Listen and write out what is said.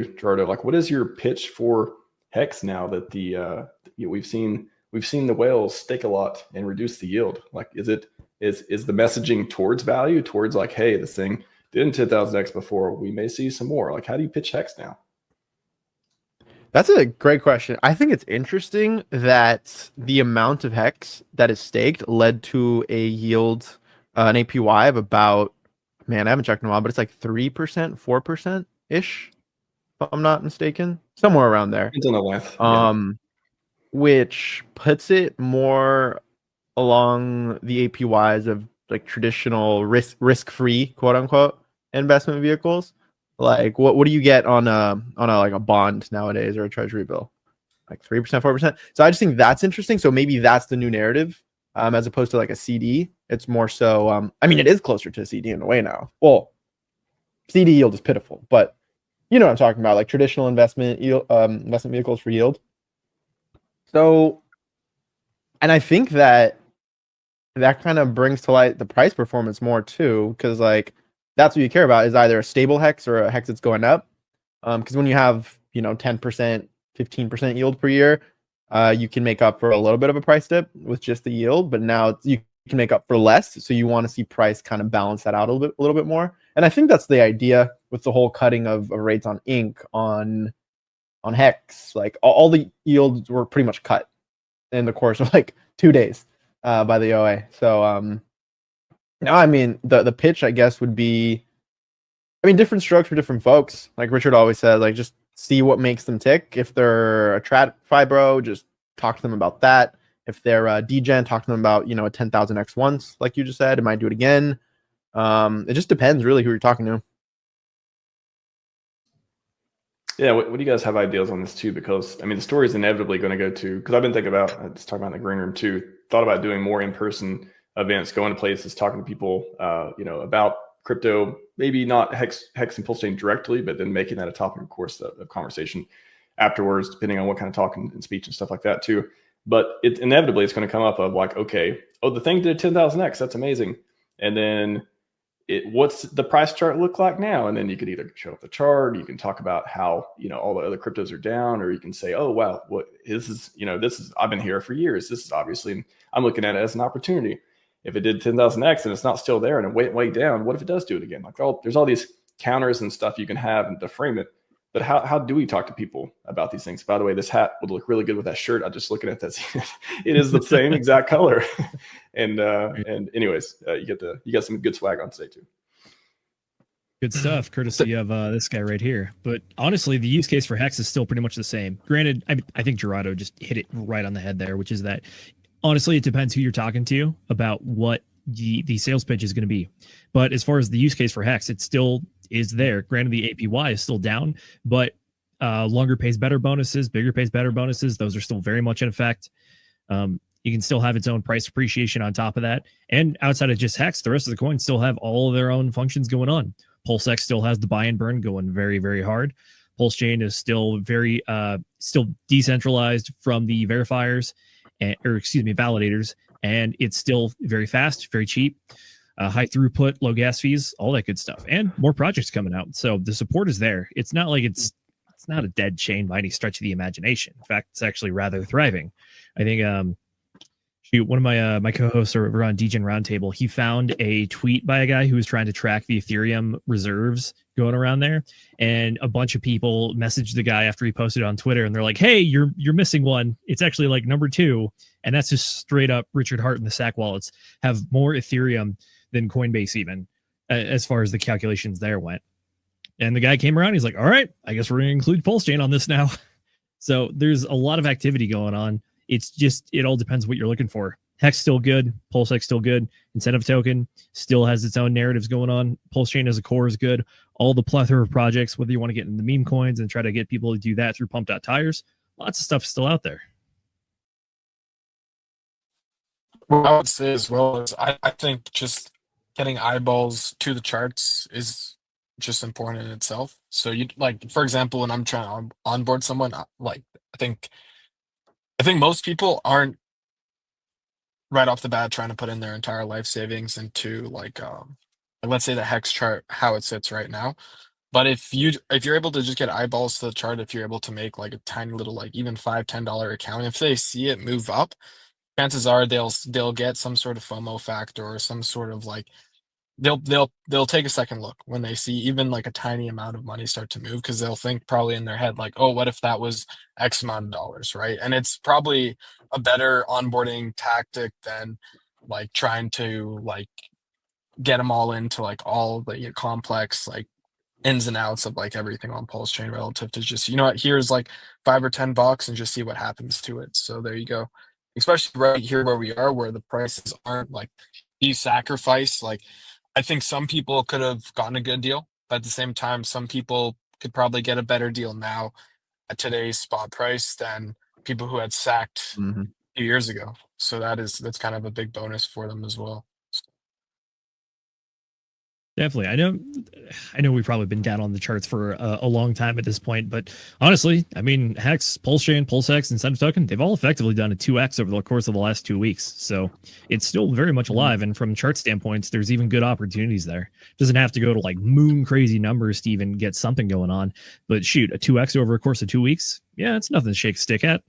Gerardo, like what is your pitch for HEX now that we've seen the whales stake a lot and reduce the yield? Like is the messaging towards value, towards like, hey, this thing did 10,000x before, we may see some more? Like how do you pitch HEX now? That's a great question. I think it's interesting that the amount of HEX that is staked led to a yield, an APY of about, man, I haven't checked in a while, but it's like 3%, 4% ish, if I'm not mistaken, somewhere around there. Depends on the length. Which puts it more along the APYs of like traditional risk-free, quote unquote, investment vehicles. Like what do you get on a like a bond nowadays or a treasury bill? Like 3%, 4%. So I just think that's interesting. So maybe that's the new narrative, as opposed to like a CD. It's more so I mean, it is closer to a CD in a way now. Well, CD yield is pitiful, but you know what I'm talking about, like traditional investment yield, investment vehicles for yield. So, and I think that kind of brings to light the price performance more too, because like that's what you care about, is either a stable HEX or a HEX that's going up. Because when you have 10%, 15% yield per year, you can make up for a little bit of a price dip with just the yield, but now you can make up for less. So you want to see price kind of balance that out a little bit more. And I think that's the idea with the whole cutting of rates on Inc. on HEX. Like all the yields were pretty much cut in the course of like 2 days by the OA. So no, I mean the pitch I guess would be, I mean, different strokes for different folks. Like Richard always says, like just see what makes them tick. If they're a TradFi bro, just talk to them about that. If they're a degen, talk to them about a 10,000x once, like you just said. It might do it again. It just depends really who you're talking to. Yeah, what do you guys have ideas on this too? Because I mean, the story is inevitably going to go to, because I've been thinking about, I just talked about in the green room too, thought about doing more in-person events, going to places, talking to people, about crypto, maybe not HEX and PulseChain directly, but then making that a topic, of course, of conversation afterwards, depending on what kind of talk and speech and stuff like that too. But inevitably it's going to come up of like, okay, oh, the thing did 10,000x, that's amazing. And then what's the price chart look like now? And then you could either show up the chart, you can talk about how, all the other cryptos are down, or you can say, oh, wow, this is, I've been here for years. This is obviously, I'm looking at it as an opportunity. If it did 10,000x and it's not still there and it went way down, what if it does do it again? Like, there's all these counters and stuff you can have and to frame it. But how do we talk to people about these things? By the way, this hat would look really good with that shirt. I'm just looking at that. It is the same exact color. And anyways, you got some good swag on today too. Good stuff, courtesy of this guy right here. But honestly, the use case for HEX is still pretty much the same. Granted, I think Gerardo just hit it right on the head there, which is that honestly, it depends who you're talking to about what the sales pitch is going to be. But as far as the use case for HEX, it still is there. Granted, the APY is still down, but longer pays better bonuses, bigger pays better bonuses. Those are still very much in effect. You can still have its own price appreciation on top of that. And outside of just HEX, the rest of the coins still have all of their own functions going on. PulseX still has the buy and burn going very, very hard. PulseChain is still very, still decentralized from the verifiers, validators, and it's still very fast, very cheap, high throughput, low gas fees, all that good stuff, and more projects coming out. So the support is there. It's not like it's not a dead chain by any stretch of the imagination. In fact, it's actually rather thriving. I think one of my co-hosts over on DGen Roundtable, he found a tweet by a guy who was trying to track the Ethereum reserves going around there, and a bunch of people messaged the guy after he posted it on Twitter, and they're like, "Hey, you're missing one. It's actually like number 2," and that's just straight up Richard Hart and the Sack wallets have more Ethereum than Coinbase even, as far as the calculations there went. And the guy came around, he's like, "All right, I guess we're going to include PulseChain on this now." So there's a lot of activity going on. It's just, it all depends what you're looking for. HEX still good, PulseX still good, incentive token still has its own narratives going on. PulseChain as a core is good. All the plethora of projects, whether you want to get into meme coins and try to get people to do that through pump.tires, lots of stuff still out there. What I would say as well is I think just getting eyeballs to the charts is just important in itself. So you, like, for example, when I'm trying to onboard someone, like I think most people aren't right off the bat trying to put in their entire life savings into like let's say the HEX chart, how it sits right now. But if you're able to just get eyeballs to the chart, if you're able to make like a tiny little like even $5-10 account, if they see it move up, chances are they'll get some sort of FOMO factor or some sort of like they'll take a second look when they see even like a tiny amount of money start to move, because they'll think probably in their head like, oh, what if that was X amount of dollars, right? And it's probably a better onboarding tactic than like trying to like get them all into like all the complex like ins and outs of like everything on PulseChain relative to just, you know what, here's like $5 or $10 and just see what happens to it. So there you go. Especially right here where we are, where the prices aren't like you sacrifice. Like I think some people could have gotten a good deal, but at the same time, some people could probably get a better deal now at today's spot price than people who had sacked Mm-hmm. a few years ago. So that's kind of a big bonus for them as well. Definitely. I know we've probably been down on the charts for a long time at this point, but honestly, I mean, HEX, PulseChain, PulseX, Incentive Token, they've all effectively done a 2x over the course of the last 2 weeks. So it's still very much alive. And from chart standpoints, there's even good opportunities there. Doesn't have to go to like moon crazy numbers to even get something going on. But shoot, a 2x over a course of 2 weeks, yeah, it's nothing to shake a stick at.